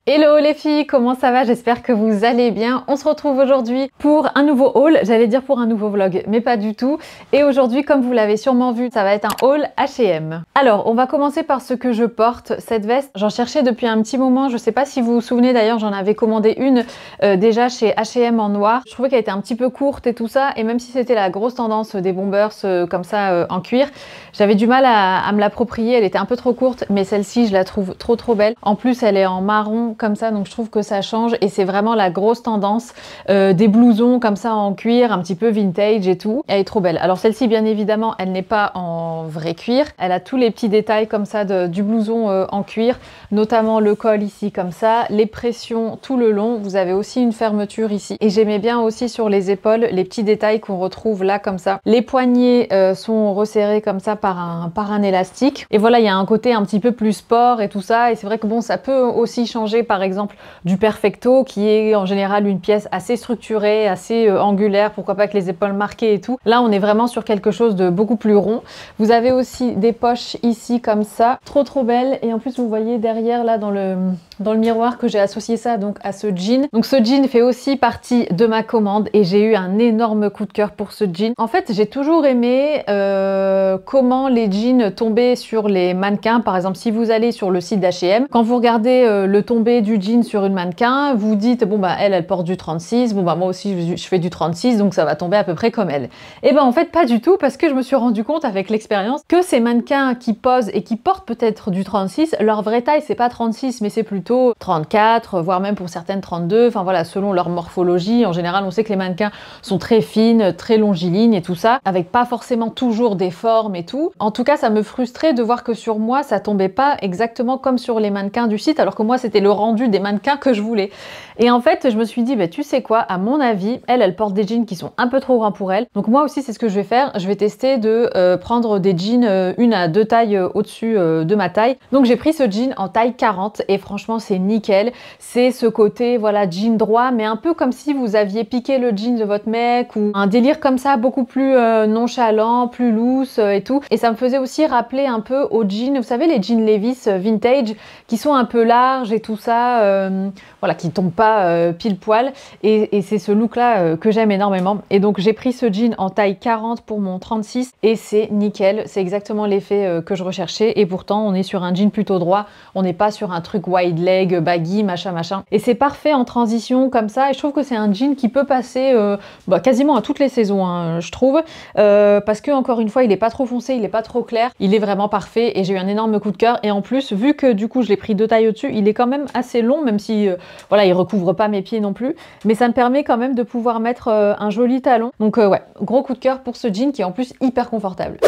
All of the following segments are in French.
Hello les filles, comment ça va? J'espère que vous allez bien. On se retrouve aujourd'hui pour un nouveau haul, j'allais dire pour un nouveau vlog, mais pas du tout. Et aujourd'hui, comme vous l'avez sûrement vu, ça va être un haul H&M. Alors, on va commencer par ce que je porte. Cette veste, j'en cherchais depuis un petit moment. Je sais pas si vous vous souvenez, d'ailleurs, j'en avais commandé une déjà chez H&M en noir. Je trouvais qu'elle était un petit peu courte et tout ça. Et même si c'était la grosse tendance des bombers comme ça en cuir, j'avais du mal à me l'approprier. Elle était un peu trop courte, mais celle-ci, je la trouve trop belle. En plus, elle est en marron comme ça, donc je trouve que ça change et c'est vraiment la grosse tendance des blousons comme ça en cuir, un petit peu vintage et tout. Elle est trop belle. Alors celle-ci, bien évidemment, elle n'est pas en vrai cuir. Elle a tous les petits détails comme ça du blouson en cuir, notamment le col ici comme ça, les pressions tout le long. Vous avez aussi une fermeture ici. Et j'aimais bien aussi sur les épaules les petits détails qu'on retrouve là comme ça. Les poignets sont resserrés comme ça par un élastique. Et voilà, il y a un côté un petit peu plus sport et tout ça. Et c'est vrai que bon, ça peut aussi changer par exemple du perfecto qui est en général une pièce assez structurée, assez angulaire, pourquoi pas avec les épaules marquées et tout. Là on est vraiment sur quelque chose de beaucoup plus rond. Vous avez aussi des poches ici comme ça, trop belles, et en plus vous voyez derrière là dans le miroir que j'ai associé ça donc à ce jean. Donc ce jean fait aussi partie de ma commande et j'ai eu un énorme coup de cœur pour ce jean. En fait j'ai toujours aimé comment les jeans tombaient sur les mannequins. Par exemple si vous allez sur le site d'H&M, quand vous regardez le tombé du jean sur une mannequin, vous dites bon bah elle porte du 36, bon bah moi aussi je fais du 36 donc ça va tomber à peu près comme elle. Et ben en fait pas du tout, parce que je me suis rendu compte avec l'expérience que ces mannequins qui posent et qui portent peut-être du 36, leur vraie taille c'est pas 36 mais c'est plutôt 34, voire même pour certaines 32, enfin voilà, selon leur morphologie. En général on sait que les mannequins sont très fines, très longilignes et tout ça, avec pas forcément toujours des formes et tout. En tout cas ça me frustrait de voir que sur moi ça tombait pas exactement comme sur les mannequins du site, alors que moi c'était le rendu des mannequins que je voulais. Et en fait je me suis dit bah, tu sais quoi, à mon avis elle porte des jeans qui sont un peu trop grands pour elle, donc moi aussi c'est ce que je vais faire. Je vais tester de prendre des jeans une à deux tailles au-dessus de ma taille. Donc j'ai pris ce jean en taille 40 et franchement c'est nickel. C'est ce côté voilà jean droit, mais un peu comme si vous aviez piqué le jean de votre mec, ou un délire comme ça beaucoup plus nonchalant, plus loose et tout. Et ça me faisait aussi rappeler un peu aux jeans, vous savez les jeans Levi's vintage qui sont un peu larges et tout ça, voilà, qui tombent pas pile poil, et c'est ce look là que j'aime énormément. Et donc j'ai pris ce jean en taille 40 pour mon 36 et c'est nickel, c'est exactement l'effet que je recherchais. Et pourtant on est sur un jean plutôt droit, on n'est pas sur un truc wide leg, baggy, machin, et c'est parfait en transition comme ça. Et je trouve que c'est un jean qui peut passer quasiment à toutes les saisons, hein, je trouve, parce que encore une fois il est pas trop foncé, il est pas trop clair, il est vraiment parfait et j'ai eu un énorme coup de cœur. Et en plus vu que du coup je l'ai pris deux tailles au-dessus, il est quand même assez long, même si voilà, il recouvre pas mes pieds non plus, mais ça me permet quand même de pouvoir mettre un joli talon. Donc ouais, gros coup de cœur pour ce jean qui est en plus hyper confortable.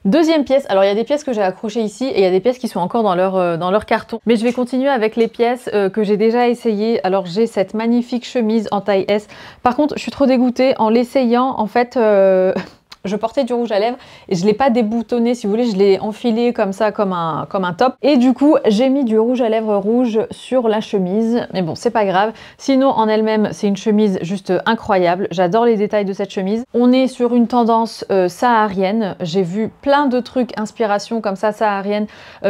Deuxième pièce, alors il y a des pièces que j'ai accrochées ici et il y a des pièces qui sont encore dans leur carton, mais je vais continuer avec les pièces que j'ai déjà essayées. Alors j'ai cette magnifique chemise en taille S. Par contre je suis trop dégoûtée, en l'essayant en fait je portais du rouge à lèvres et je l'ai pas déboutonné, si vous voulez, je l'ai enfilé comme ça, comme un top. Et du coup, j'ai mis du rouge à lèvres rouge sur la chemise. Mais bon, c'est pas grave. Sinon, en elle-même, c'est une chemise juste incroyable. J'adore les détails de cette chemise. On est sur une tendance saharienne. J'ai vu plein de trucs, inspiration comme ça, saharienne,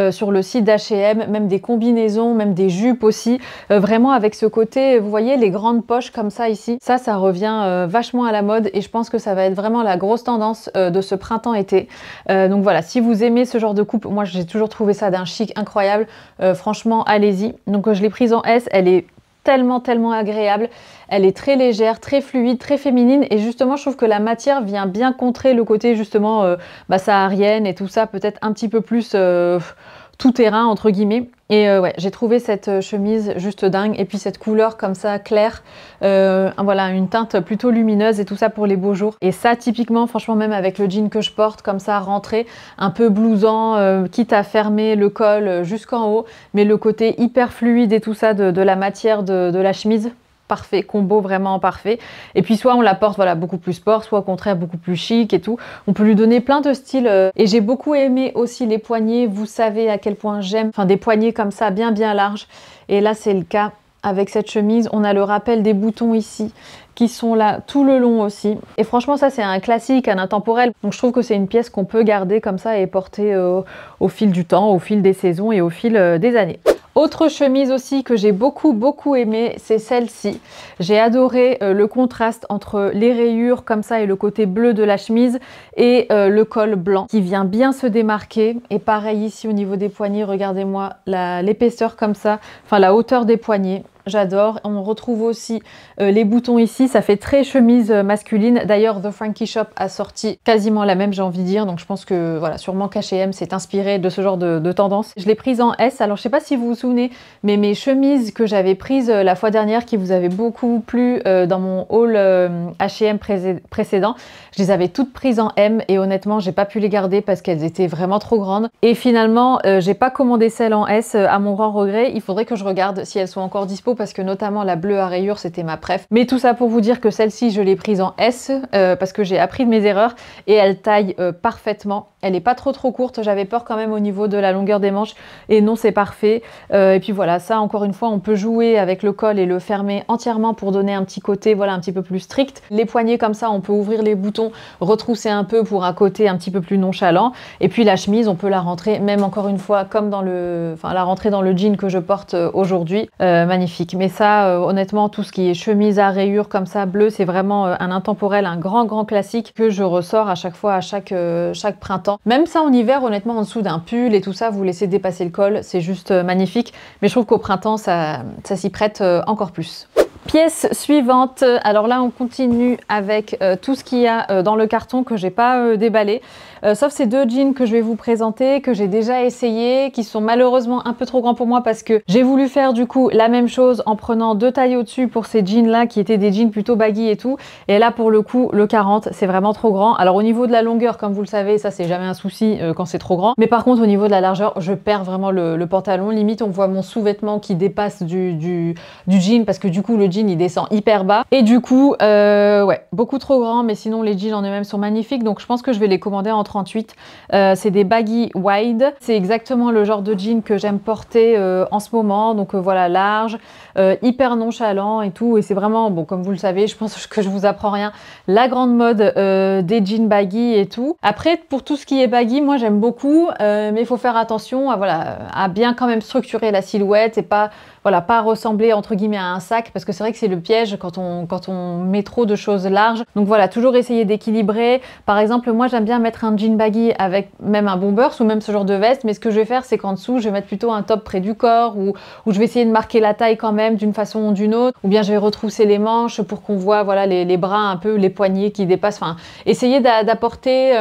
sur le site d'H&M, même des combinaisons, même des jupes aussi. Vraiment avec ce côté, vous voyez, les grandes poches comme ça ici. Ça revient vachement à la mode et je pense que ça va être vraiment la grosse tendance de ce printemps-été. Donc voilà, si vous aimez ce genre de coupe, moi j'ai toujours trouvé ça d'un chic incroyable. Franchement, allez-y. Donc je l'ai prise en S, elle est tellement agréable. Elle est très légère, très fluide, très féminine, et justement je trouve que la matière vient bien contrer le côté justement saharienne et tout ça, peut-être un petit peu plus tout terrain entre guillemets. Et ouais, j'ai trouvé cette chemise juste dingue. Et puis cette couleur comme ça claire, voilà, une teinte plutôt lumineuse et tout ça pour les beaux jours. Et ça typiquement, franchement, même avec le jean que je porte comme ça rentré, un peu blousant, quitte à fermer le col jusqu'en haut, mais le côté hyper fluide et tout ça de la matière de la chemise, parfait, combo vraiment parfait. Et puis soit on la porte voilà, beaucoup plus sport, soit au contraire beaucoup plus chic et tout. On peut lui donner plein de styles. Et j'ai beaucoup aimé aussi les poignets. Vous savez à quel point j'aime des poignets comme ça, bien larges. Et là c'est le cas avec cette chemise. On a le rappel des boutons ici qui sont là tout le long aussi. Et franchement ça c'est un classique, un intemporel. Donc je trouve que c'est une pièce qu'on peut garder comme ça et porter au fil du temps, au fil des saisons et au fil des années. Autre chemise aussi que j'ai beaucoup aimé, c'est celle-ci. J'ai adoré le contraste entre les rayures comme ça et le côté bleu de la chemise et le col blanc qui vient bien se démarquer. Et pareil ici au niveau des poignets, regardez-moi l'épaisseur comme ça, enfin la hauteur des poignets. J'adore. On retrouve aussi les boutons ici. Ça fait très chemise masculine. D'ailleurs, The Frankie Shop a sorti quasiment la même, j'ai envie de dire. Donc, je pense que, voilà, sûrement qu'H&M s'est inspiré de ce genre de tendance. Je l'ai prise en S. Alors, je sais pas si vous vous souvenez, mais mes chemises que j'avais prises la fois dernière, qui vous avaient beaucoup plu dans mon haul H&M précédent, je les avais toutes prises en M. Et honnêtement, j'ai pas pu les garder parce qu'elles étaient vraiment trop grandes. Et finalement, j'ai pas commandé celles en S à mon grand regret. Il faudrait que je regarde si elles sont encore dispo, parce que notamment la bleue à rayures c'était ma préf. Mais tout ça pour vous dire que celle-ci je l'ai prise en S parce que j'ai appris de mes erreurs et elle taille parfaitement. Elle n'est pas trop courte, j'avais peur quand même au niveau de la longueur des manches et non, c'est parfait. Et puis voilà, ça encore une fois on peut jouer avec le col et le fermer entièrement pour donner un petit côté voilà un petit peu plus strict. Les poignets comme ça on peut ouvrir les boutons, retrousser un peu pour un côté un petit peu plus nonchalant. Et puis la chemise on peut la rentrer même encore une fois comme dans le, enfin la rentrer dans le jean que je porte aujourd'hui. Magnifique. Mais ça honnêtement tout ce qui est chemise à rayures comme ça bleu, c'est vraiment un intemporel, un grand classique que je ressors à chaque fois à chaque printemps. Même ça en hiver, honnêtement, en dessous d'un pull et tout ça, vous laissez dépasser le col, c'est juste magnifique. Mais je trouve qu'au printemps, ça s'y prête encore plus. Pièce suivante, alors là on continue avec tout ce qu'il y a dans le carton que j'ai pas déballé, sauf ces deux jeans que je vais vous présenter, que j'ai déjà essayé, qui sont malheureusement un peu trop grands pour moi parce que j'ai voulu faire du coup la même chose en prenant deux tailles au-dessus pour ces jeans là qui étaient des jeans plutôt baggy et tout, et là pour le coup le 40 c'est vraiment trop grand. Alors au niveau de la longueur, comme vous le savez, ça c'est jamais un souci quand c'est trop grand, mais par contre au niveau de la largeur je perds vraiment le pantalon, limite on voit mon sous-vêtement qui dépasse du jean parce que du coup le jean il descend hyper bas et du coup ouais beaucoup trop grand, mais sinon les jeans en eux-mêmes sont magnifiques, donc je pense que je vais les commander en 38. C'est des baggy wide, c'est exactement le genre de jean que j'aime porter en ce moment, donc voilà large, hyper nonchalant et tout, et c'est vraiment bon comme vous le savez, je pense que je vous apprends rien, la grande mode des jeans baggy et tout. Après pour tout ce qui est baggy, moi j'aime beaucoup, mais il faut faire attention à, voilà, à bien quand même structurer la silhouette et pas voilà, pas ressembler entre guillemets à un sac, parce que c'est vrai que c'est le piège quand on met trop de choses larges. Donc voilà, toujours essayer d'équilibrer. Par exemple, moi j'aime bien mettre un jean baggy avec même un bombers ou même ce genre de veste, mais ce que je vais faire c'est qu'en dessous je vais mettre plutôt un top près du corps, ou je vais essayer de marquer la taille quand même d'une façon ou d'une autre, ou bien je vais retrousser les manches pour qu'on voit voilà les bras un peu, les poignets qui dépassent, enfin essayer d'apporter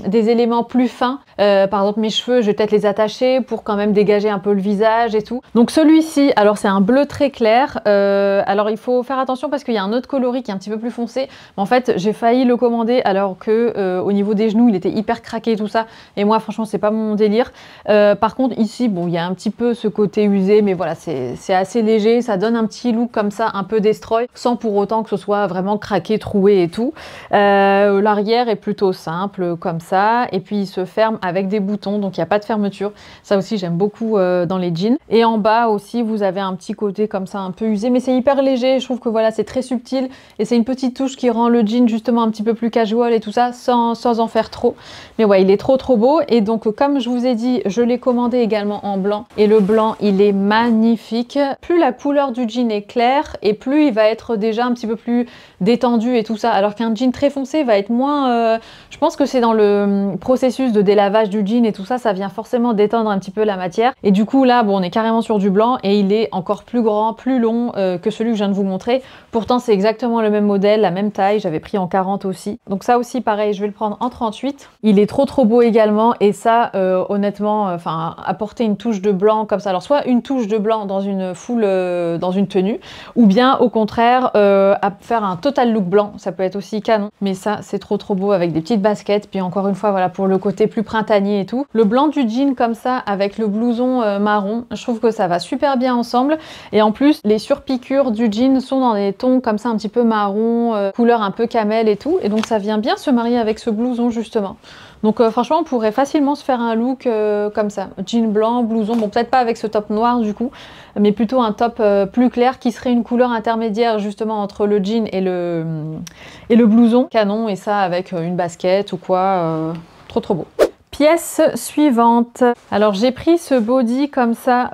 des éléments plus fins. Par exemple mes cheveux, je vais peut-être les attacher pour quand même dégager un peu le visage et tout. Donc celui-ci, alors c'est un bleu très clair, alors il faut faire attention parce qu'il y a un autre coloris qui est un petit peu plus foncé, mais en fait j'ai failli le commander alors que au niveau des genoux il était hyper craqué tout ça, et moi franchement c'est pas mon délire. Par contre ici bon il y a un petit peu ce côté usé, mais voilà c'est assez léger, ça donne un petit look comme ça un peu destroy, sans pour autant que ce soit vraiment craqué, troué et tout. L'arrière est plutôt simple comme ça, et puis il se ferme avec des boutons, donc il n'y a pas de fermeture, ça aussi j'aime beaucoup dans les jeans. Et en bas aussi vous avez un petit côté comme ça un peu usé, mais c'est hyper léger, je trouve que voilà c'est très subtil et c'est une petite touche qui rend le jean justement un petit peu plus casual et tout ça sans en faire trop. Mais ouais, il est trop beau, et donc comme je vous ai dit, je l'ai commandé également en blanc, et le blanc il est magnifique. Plus la couleur du jean est claire et plus il va être déjà un petit peu plus détendu et tout ça, alors qu'un jean très foncé va être moins je pense que c'est dans le processus de délavage du jean et tout ça, ça vient forcément détendre un petit peu la matière, et du coup là bon on est carrément sur du blanc et il est encore plus grand, plus long que celui que je viens de vous montrer. Pourtant c'est exactement le même modèle, la même taille, j'avais pris en 40 aussi. Donc ça aussi pareil, je vais le prendre en 38. Il est trop beau également, et ça honnêtement, enfin apporter une touche de blanc comme ça, alors soit une touche de blanc dans une full, dans une tenue, ou bien au contraire à faire un total look blanc, ça peut être aussi canon. Mais ça c'est trop beau avec des petites baskets, puis encore une fois voilà pour le côté plus printanier et tout. Le blanc du jean comme ça avec le blouson marron, je trouve que ça va super bien ensemble, et en plus les surpiqûres du jean sont dans des tons comme ça un petit peu marron, couleur un peu camel et tout, et donc ça vient bien se marier avec ce blouson justement. Donc franchement on pourrait facilement se faire un look comme ça, jean blanc, blouson, bon peut-être pas avec ce top noir du coup, mais plutôt un top plus clair qui serait une couleur intermédiaire justement entre le jean et le blouson, canon, et ça avec une basket ou quoi, trop beau. Pièce suivante. Alors j'ai pris ce body comme ça,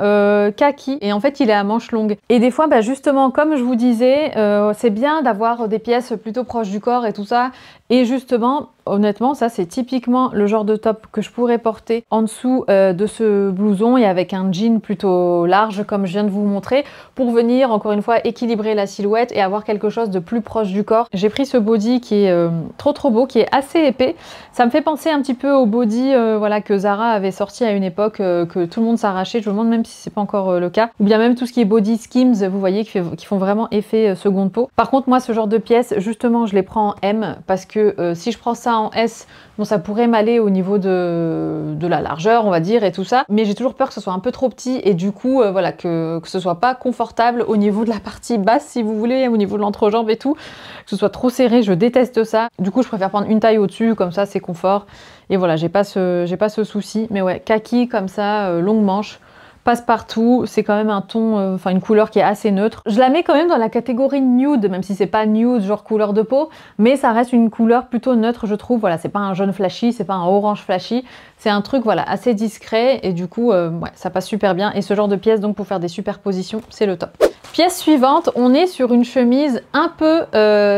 kaki, et en fait il est à manches longues. Et des fois, bah, justement, comme je vous disais, c'est bien d'avoir des pièces plutôt proches du corps et tout ça. Et justement, honnêtement, ça c'est typiquement le genre de top que je pourrais porter en dessous de ce blouson et avec un jean plutôt large comme je viens de vous montrer pour venir encore une fois équilibrer la silhouette et avoir quelque chose de plus proche du corps. J'ai pris ce body qui est trop beau, qui est assez épais. Ça me fait penser un petit peu au body voilà, que Zara avait sorti à une époque, que tout le monde s'arrachait. Je me demande même si c'est pas encore le cas. Ou bien même tout ce qui est body skims, vous voyez, qui font vraiment effet seconde peau. Par contre, moi, ce genre de pièces, justement, je les prends en M parce que si je prends ça en S, bon, ça pourrait m'aller au niveau de la largeur, on va dire, et tout ça. Mais j'ai toujours peur que ce soit un peu trop petit et du coup, voilà, que ce soit pas confortable au niveau de la partie basse, si vous voulez, au niveau de l'entrejambe et tout. Que ce soit trop serré, je déteste ça. Du coup, je préfère prendre une taille au-dessus, comme ça, c'est confort. Et voilà, j'ai pas ce souci. Mais ouais, kaki comme ça, longue manche. Passe-partout, c'est quand même un ton, enfin une couleur qui est assez neutre. Je la mets quand même dans la catégorie nude, même si c'est pas nude genre couleur de peau, mais ça reste une couleur plutôt neutre, je trouve. Voilà, c'est pas un jaune flashy, c'est pas un orange flashy, c'est un truc voilà assez discret et du coup, ouais, ça passe super bien. Et ce genre de pièce donc pour faire des superpositions, c'est le top. Pièce suivante, on est sur une chemise un peu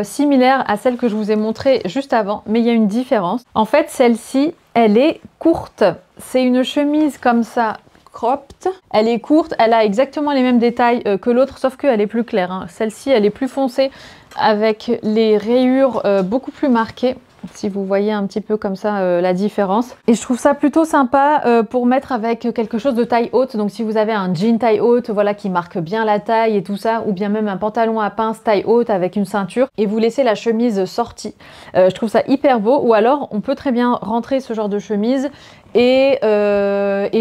similaire à celle que je vous ai montrée juste avant, mais il y a une différence. En fait, celle-ci, elle est courte. C'est une chemise comme ça, cropped. Elle est courte, elle a exactement les mêmes détails que l'autre, sauf qu'elle est plus claire, hein. Celle-ci, elle est plus foncée avec les rayures beaucoup plus marquées. Si vous voyez un petit peu comme ça la différence. Et je trouve ça plutôt sympa pour mettre avec quelque chose de taille haute. Donc si vous avez un jean taille haute, voilà, qui marque bien la taille et tout ça, ou bien même un pantalon à pince taille haute avec une ceinture, et vous laissez la chemise sortie. Je trouve ça hyper beau. Ou alors, on peut très bien rentrer ce genre de chemise et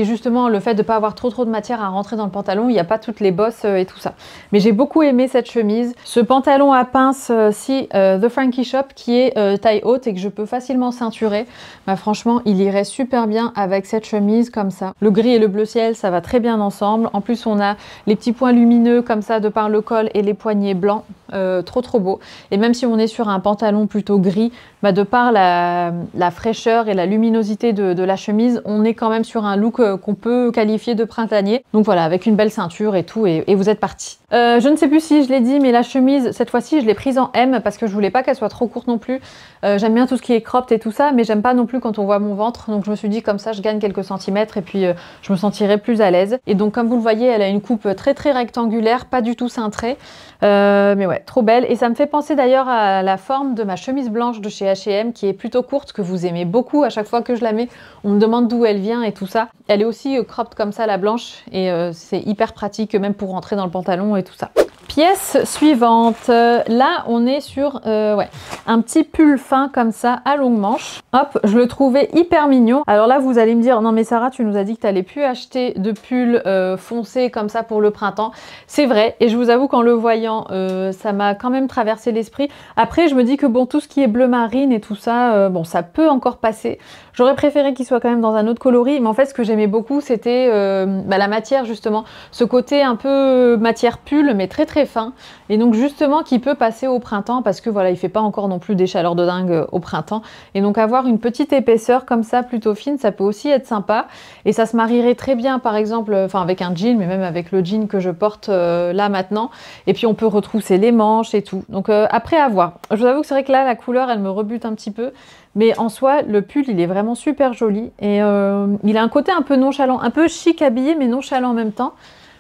justement le fait de ne pas avoir trop de matière à rentrer dans le pantalon, il n'y a pas toutes les bosses et tout ça. Mais j'ai beaucoup aimé cette chemise. Ce pantalon à pince The Frankie Shop qui est taille haute et que je peux facilement ceinturer, bah, franchement il irait super bien avec cette chemise comme ça. Le gris et le bleu ciel, ça va très bien ensemble. En plus on a les petits points lumineux comme ça de par le col et les poignets blancs, trop beau. Et même si on est sur un pantalon plutôt gris, bah, de par la fraîcheur et la luminosité de la chemise, on est quand même sur un look qu'on peut qualifier de printanier. Donc voilà, avec une belle ceinture et tout, et vous êtes parti. Je ne sais plus si je l'ai dit, mais la chemise, cette fois-ci, je l'ai prise en M parce que je voulais pas qu'elle soit trop courte non plus. J'aime bien tout ce qui est cropped et tout ça, mais j'aime pas non plus quand on voit mon ventre. Donc je me suis dit comme ça, je gagne quelques centimètres et puis je me sentirai plus à l'aise. Et donc comme vous le voyez, elle a une coupe très rectangulaire, pas du tout cintrée. Mais ouais, trop belle. Et ça me fait penser d'ailleurs à la forme de ma chemise blanche de chez H&M qui est plutôt courte, que vous aimez beaucoup. À chaque fois que je la mets, on me demande d'où elle vient et tout ça. Elle est aussi cropped comme ça, la blanche, et c'est hyper pratique même pour rentrer dans le pantalon et tout ça. Pièce suivante, là on est sur ouais, un petit pull fin comme ça à longue manche. Hop, je le trouvais hyper mignon. Alors là vous allez me dire, non mais Sarah, tu nous as dit que tu n'allais plus acheter de pull foncé comme ça pour le printemps. C'est vrai, et je vous avoue qu'en le voyant, ça m'a quand même traversé l'esprit. Après je me dis que bon, tout ce qui est bleu marine et tout ça, bon ça peut encore passer. J'aurais préféré qu'il soit quand même dans un autre coloris, mais en fait ce que j'aimais beaucoup c'était la matière justement. Ce côté un peu matière pull mais très fin, et donc justement qui peut passer au printemps parce que voilà, il fait pas encore non plus des chaleurs de dingue au printemps, et donc avoir une petite épaisseur comme ça plutôt fine, ça peut aussi être sympa, et ça se marierait très bien par exemple, enfin avec un jean, mais même avec le jean que je porte là maintenant, et puis on peut retrousser les manches et tout. Donc après à voir. Je vous avoue que c'est vrai que là la couleur elle me rebute un petit peu, mais en soi le pull il est vraiment super joli, et il a un côté un peu nonchalant, un peu chic habillé mais nonchalant en même temps,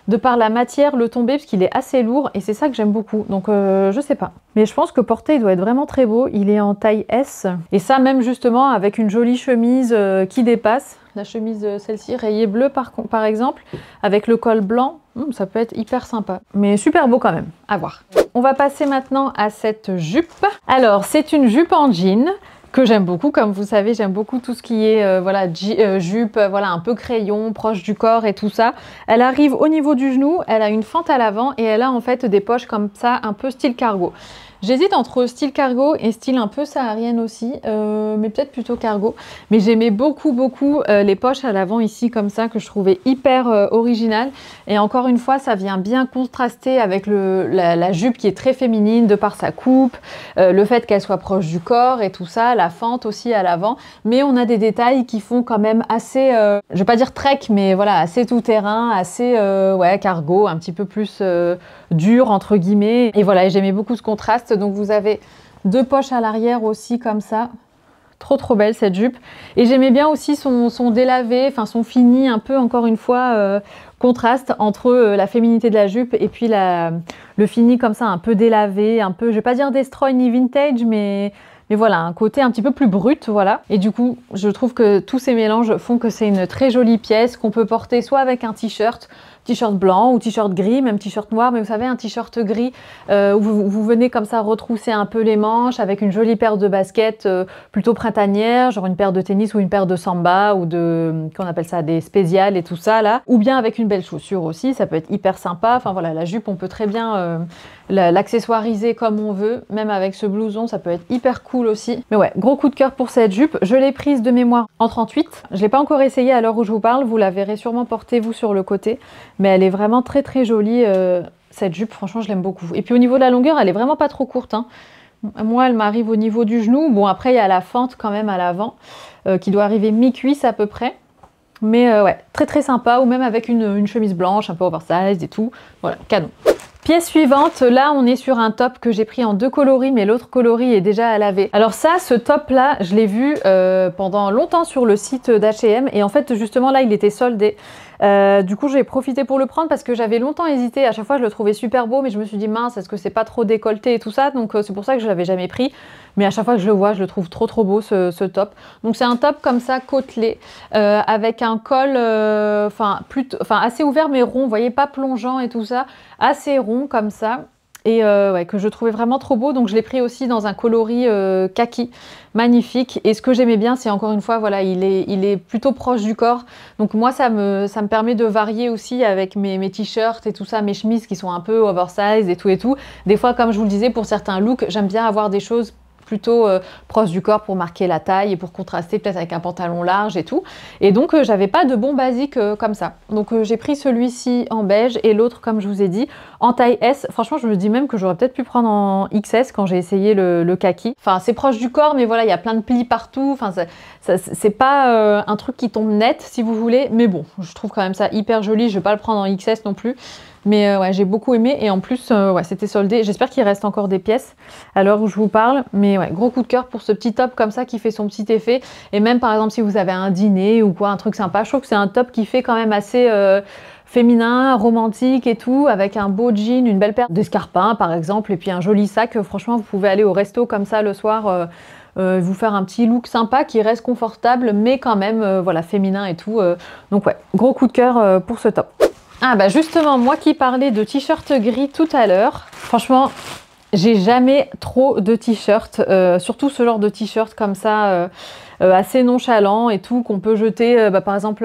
de par la matière, le tombé, parce qu'il est assez lourd, et c'est ça que j'aime beaucoup. Donc je sais pas. Mais je pense que porté, il doit être vraiment très beau. Il est en taille S. Et ça même justement avec une jolie chemise qui dépasse. La chemise, celle-ci, rayée bleu par exemple, avec le col blanc. Ça peut être hyper sympa. Mais super beau quand même, à voir. On va passer maintenant à cette jupe. Alors, c'est une jupe en jean que j'aime beaucoup. Comme vous savez, j'aime beaucoup tout ce qui est voilà, jupe, voilà, un peu crayon, proche du corps et tout ça. Elle arrive au niveau du genou, elle a une fente à l'avant et elle a en fait des poches comme ça, un peu style cargo. J'hésite entre style cargo et style un peu saharienne aussi, mais peut-être plutôt cargo. Mais j'aimais beaucoup les poches à l'avant ici comme ça que je trouvais hyper original. Et encore une fois, ça vient bien contraster avec la jupe qui est très féminine de par sa coupe, le fait qu'elle soit proche du corps et tout ça, la fente aussi à l'avant. Mais on a des détails qui font quand même assez, je vais pas dire trek, mais voilà, assez tout-terrain, assez ouais, cargo, un petit peu plus dur entre guillemets. Et voilà, j'aimais beaucoup ce contraste. Donc vous avez deux poches à l'arrière aussi comme ça. Trop belle cette jupe. Et j'aimais bien aussi son délavé, enfin son fini un peu encore une fois contraste entre la féminité de la jupe et puis le fini comme ça un peu délavé, un peu, je vais pas dire destroy ni vintage, mais voilà, un côté un petit peu plus brut, voilà. Et du coup, je trouve que tous ces mélanges font que c'est une très jolie pièce qu'on peut porter soit avec un t-shirt blanc ou t-shirt gris, même t-shirt noir, mais vous savez, un t-shirt gris où vous venez comme ça retrousser un peu les manches avec une jolie paire de baskets plutôt printanière, genre une paire de tennis ou une paire de samba ou qu'on appelle ça, des spéciales et tout ça là, ou bien avec une belle chaussure aussi, ça peut être hyper sympa. Enfin voilà, la jupe, on peut très bien l'accessoiriser comme on veut, même avec ce blouson, ça peut être hyper cool aussi. Mais ouais, gros coup de cœur pour cette jupe. Je l'ai prise de mémoire en 38. Je l'ai pas encore essayé à l'heure où je vous parle, vous la verrez sûrement porter vous sur le côté, mais elle est vraiment très jolie cette jupe, franchement je l'aime beaucoup. Et puis au niveau de la longueur, elle est vraiment pas trop courte, hein. Moi elle m'arrive au niveau du genou, bon après il y a la fente quand même à l'avant qui doit arriver mi-cuisse à peu près. Mais ouais, très sympa, ou même avec une chemise blanche, un peu oversize et tout. Voilà, canon. Pièce suivante, là on est sur un top que j'ai pris en 2 coloris, mais l'autre coloris est déjà à laver. Alors ça, ce top là, je l'ai vu pendant longtemps sur le site d'H&M, et en fait justement là il était soldé. Du coup j'ai profité pour le prendre parce que j'avais longtemps hésité, à chaque fois je le trouvais super beau, mais je me suis dit mince, est-ce que c'est pas trop décolleté et tout ça, donc c'est pour ça que je l'avais jamais pris. Mais à chaque fois que je le vois, je le trouve trop beau ce top. Donc c'est un top comme ça côtelé avec un col assez ouvert mais rond, vous voyez, pas plongeant et tout ça, assez rond comme ça. Et ouais, que je trouvais vraiment trop beau, donc je l'ai pris aussi dans un coloris kaki, magnifique. Et ce que j'aimais bien, c'est encore une fois, voilà, il est plutôt proche du corps, donc moi ça me permet de varier aussi avec mes t-shirts et tout ça, mes chemises qui sont un peu oversize et tout. Des fois, comme je vous le disais, pour certains looks, j'aime bien avoir des choses plutôt proche du corps pour marquer la taille et pour contraster peut-être avec un pantalon large et tout. Et donc j'avais pas de bon basique comme ça. Donc j'ai pris celui-ci en beige et l'autre, comme je vous ai dit, en taille S. Franchement, je me dis même que j'aurais peut-être pu prendre en XS quand j'ai essayé le kaki. Enfin, c'est proche du corps, mais voilà, il y a plein de plis partout. Enfin, c'est pas un truc qui tombe net, si vous voulez. Mais bon, je trouve quand même ça hyper joli. Je vais pas le prendre en XS non plus. Mais ouais, j'ai beaucoup aimé, et en plus ouais, c'était soldé. J'espère qu'il reste encore des pièces à l'heure où je vous parle, mais ouais, gros coup de cœur pour ce petit top comme ça qui fait son petit effet. Et même par exemple si vous avez un dîner ou quoi, un truc sympa, je trouve que c'est un top qui fait quand même assez féminin, romantique et tout, avec un beau jean, une belle paire d'escarpins par exemple, et puis un joli sac. Franchement, vous pouvez aller au resto comme ça le soir, vous faire un petit look sympa qui reste confortable, mais quand même voilà, féminin et tout. Donc ouais, gros coup de cœur pour ce top. Ah bah justement, moi qui parlais de t-shirt gris tout à l'heure, franchement, j'ai jamais trop de t-shirts, surtout ce genre de t-shirt comme ça, assez nonchalant et tout, qu'on peut jeter par exemple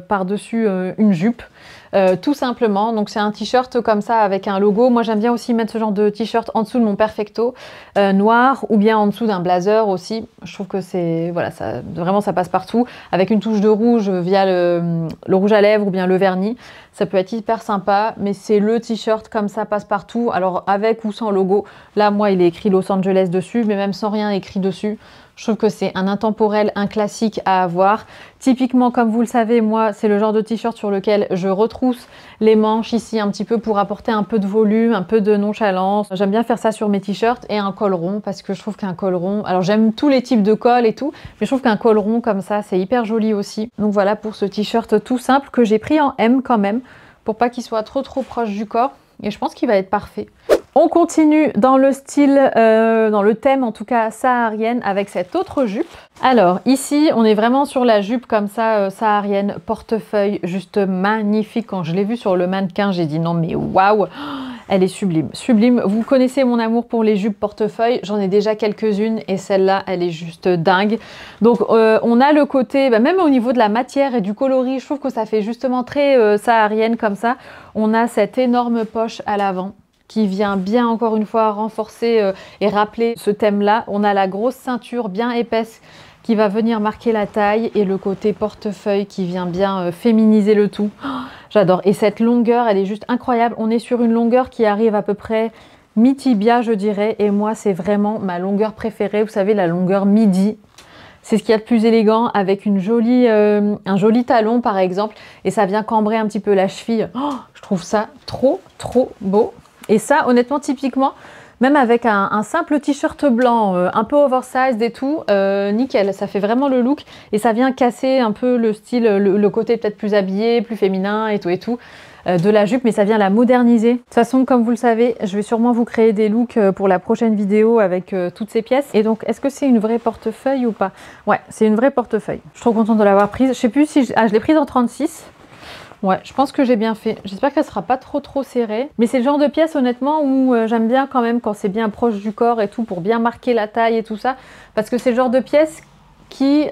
par-dessus une jupe. Tout simplement, donc c'est un t-shirt comme ça avec un logo. Moi j'aime bien aussi mettre ce genre de t-shirt en dessous de mon perfecto noir, ou bien en dessous d'un blazer aussi. Je trouve que c'est, voilà, ça, vraiment ça passe partout, avec une touche de rouge via le rouge à lèvres ou bien le vernis. Ça peut être hyper sympa, mais c'est le t-shirt comme ça passe partout, alors avec ou sans logo. Là moi il est écrit Los Angeles dessus, mais même sans rien écrit dessus, je trouve que c'est un intemporel, un classique à avoir. Typiquement, comme vous le savez, moi, c'est le genre de t-shirt sur lequel je retrousse les manches ici un petit peu pour apporter un peu de volume, un peu de nonchalance. J'aime bien faire ça sur mes t-shirts, et un col rond, parce que je trouve qu'un col rond... Alors, j'aime tous les types de cols et tout, mais je trouve qu'un col rond comme ça, c'est hyper joli aussi. Donc voilà pour ce t-shirt tout simple que j'ai pris en M quand même, pour pas qu'il soit trop proche du corps. Et je pense qu'il va être parfait. On continue dans le style, dans le thème en tout cas saharienne, avec cette autre jupe. Alors ici, on est vraiment sur la jupe comme ça, saharienne, portefeuille, juste magnifique. Quand je l'ai vue sur le mannequin, j'ai dit non mais waouh, elle est sublime, sublime. Vous connaissez mon amour pour les jupes portefeuille, j'en ai déjà quelques-unes et celle-là, elle est juste dingue. Donc on a le côté, même au niveau de la matière et du coloris, je trouve que ça fait justement très saharienne comme ça. On a cette énorme poche à l'avant, qui vient bien encore une fois renforcer et rappeler ce thème-là. On a la grosse ceinture bien épaisse qui va venir marquer la taille et le côté portefeuille qui vient bien féminiser le tout. Oh, j'adore. Et cette longueur, elle est juste incroyable. On est sur une longueur qui arrive à peu près mi-tibia, je dirais. Et moi, c'est vraiment ma longueur préférée. Vous savez, la longueur midi. C'est ce qu'il y a de plus élégant avec un joli talon par exemple. Et ça vient cambrer un petit peu la cheville. Oh, je trouve ça trop beau. Et ça, honnêtement, typiquement, même avec un simple t-shirt blanc, un peu oversized et tout, nickel. Ça fait vraiment le look. Et ça vient casser un peu le style, le côté peut-être plus habillé, plus féminin et tout. De la jupe, mais ça vient la moderniser. De toute façon, comme vous le savez, je vais sûrement vous créer des looks pour la prochaine vidéo avec toutes ces pièces. Et donc, est-ce que c'est une vraie portefeuille ou pas? Ouais, c'est une vraie portefeuille. Je suis trop contente de l'avoir prise. Je sais plus si... je l'ai prise en 36. Ouais, je pense que j'ai bien fait. J'espère qu'elle sera pas trop serrée. Mais c'est le genre de pièce, honnêtement, où j'aime bien quand même quand c'est bien proche du corps et tout, pour bien marquer la taille et tout ça. Parce que c'est le genre de pièce qui,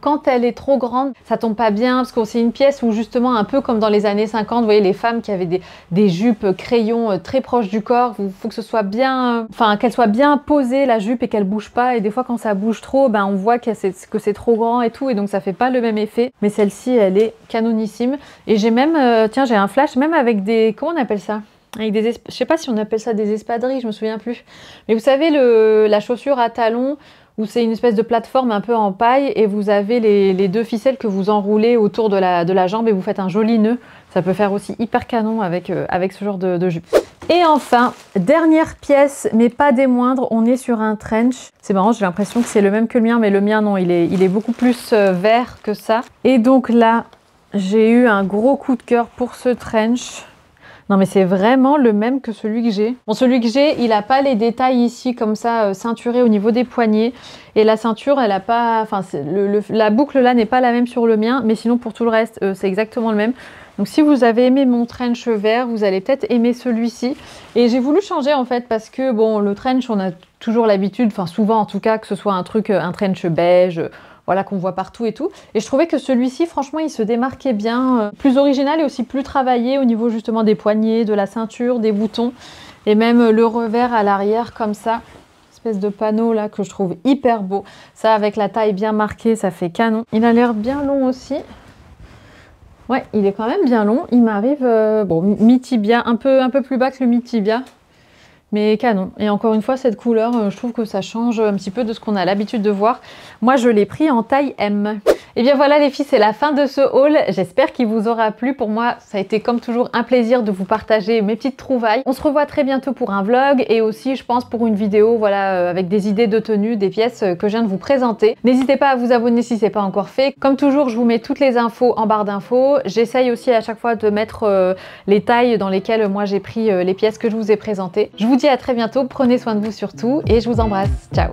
quand elle est trop grande, ça tombe pas bien, parce que c'est une pièce où justement, un peu comme dans les années 50, vous voyez les femmes qui avaient des jupes crayons très proches du corps, il faut que ce soit bien, enfin qu'elle soit bien posée la jupe et qu'elle bouge pas, et des fois quand ça bouge trop, ben on voit que c'est trop grand et tout, et donc ça fait pas le même effet. Mais celle-ci, elle est canonissime, et j'ai même, tiens, j'ai un flash, même avec des, comment on appelle ça? Avec des je sais pas si on appelle ça des espadrilles, je me souviens plus. Mais vous savez, la chaussure à talons, où c'est une espèce de plateforme un peu en paille et vous avez les deux ficelles que vous enroulez autour de la jambe et vous faites un joli nœud. Ça peut faire aussi hyper canon avec ce genre de jupe. Et enfin, dernière pièce, mais pas des moindres, on est sur un trench. C'est marrant, j'ai l'impression que c'est le même que le mien, mais le mien non, il est beaucoup plus vert que ça. Et donc là, j'ai eu un gros coup de cœur pour ce trench. Non mais c'est vraiment le même que celui que j'ai. Bon, celui que j'ai, il n'a pas les détails ici comme ça ceinturés au niveau des poignets. Et la ceinture, elle a pas, enfin la boucle là n'est pas la même sur le mien, mais sinon pour tout le reste, c'est exactement le même. Donc si vous avez aimé mon trench vert, vous allez peut-être aimer celui-ci. Et j'ai voulu changer en fait parce que bon, le trench, on a toujours l'habitude, enfin souvent en tout cas, que ce soit un trench beige. Voilà, qu'on voit partout et tout. Et je trouvais que celui-ci, franchement, il se démarquait bien. Plus original et aussi plus travaillé au niveau justement des poignets, de la ceinture, des boutons. Et même le revers à l'arrière comme ça. Espèce de panneau là que je trouve hyper beau. Ça, avec la taille bien marquée, ça fait canon. Il a l'air bien long aussi. Ouais, il est quand même bien long. Il m'arrive, bon, mi-tibia, un peu plus bas que le mi-tibia. Mais canon. Et encore une fois, cette couleur, je trouve que ça change un petit peu de ce qu'on a l'habitude de voir. Moi, je l'ai pris en taille M. Et bien voilà les filles, c'est la fin de ce haul. J'espère qu'il vous aura plu. Pour moi, ça a été comme toujours un plaisir de vous partager mes petites trouvailles. On se revoit très bientôt pour un vlog et aussi, je pense, pour une vidéo, voilà, avec des idées de tenue, des pièces que je viens de vous présenter. N'hésitez pas à vous abonner si c'est pas encore fait. Comme toujours, je vous mets toutes les infos en barre d'infos. J'essaye aussi à chaque fois de mettre les tailles dans lesquelles moi j'ai pris les pièces que je vous ai présentées. Je vous dis à très bientôt, prenez soin de vous surtout et je vous embrasse. Ciao!